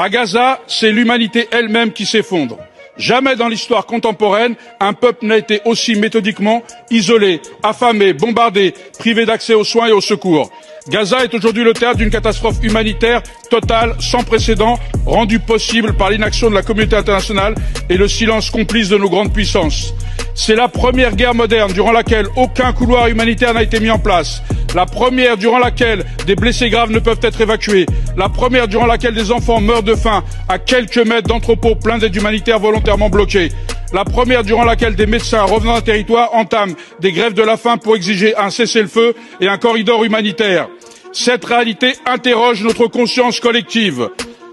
À Gaza, c'est l'humanité elle-même qui s'effondre. Jamais dans l'histoire contemporaine, un peuple n'a été aussi méthodiquement isolé, affamé, bombardé, privé d'accès aux soins et aux secours. Gaza est aujourd'hui le théâtre d'une catastrophe humanitaire totale, sans précédent, rendue possible par l'inaction de la communauté internationale et le silence complice de nos grandes puissances. C'est la première guerre moderne durant laquelle aucun couloir humanitaire n'a été mis en place. La première durant laquelle des blessés graves ne peuvent être évacués. La première durant laquelle des enfants meurent de faim à quelques mètres d'entrepôts pleins d'aide humanitaire volontairement bloqués. La première durant laquelle des médecins revenant d'un territoire entament des grèves de la faim pour exiger un cessez-le-feu et un corridor humanitaire. Cette réalité interroge notre conscience collective.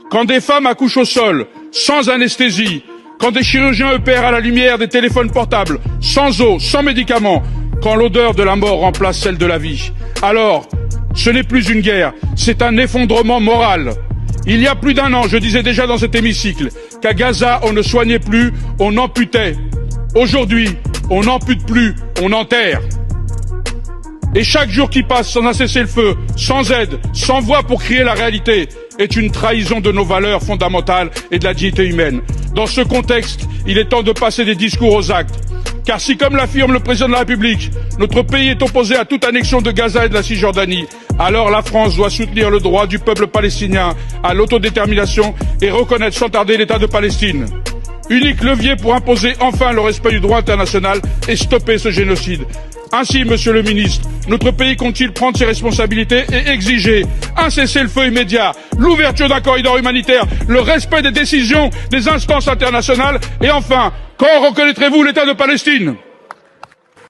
Quand des femmes accouchent au sol, sans anesthésie, quand des chirurgiens opèrent à la lumière des téléphones portables, sans eau, sans médicaments, quand l'odeur de la mort remplace celle de la vie, alors ce n'est plus une guerre, c'est un effondrement moral. Il y a plus d'un an, je disais déjà dans cet hémicycle qu'à Gaza, on ne soignait plus, on amputait. Aujourd'hui, on n'ampute plus, on enterre. Et chaque jour qui passe sans un cessez-le-feu, sans aide, sans voix pour crier la réalité, est une trahison de nos valeurs fondamentales et de la dignité humaine. Dans ce contexte, il est temps de passer des discours aux actes. Car si, comme l'affirme le président de la République, notre pays est opposé à toute annexion de Gaza et de la Cisjordanie, alors la France doit soutenir le droit du peuple palestinien à l'autodétermination et reconnaître sans tarder l'État de Palestine. Unique levier pour imposer enfin le respect du droit international et stopper ce génocide. Ainsi, monsieur le ministre, notre pays compte-t-il prendre ses responsabilités et exiger un cessez-le-feu immédiat, l'ouverture d'un corridor humanitaire, le respect des décisions des instances internationales et enfin, quand reconnaîtrez-vous l'État de Palestine ?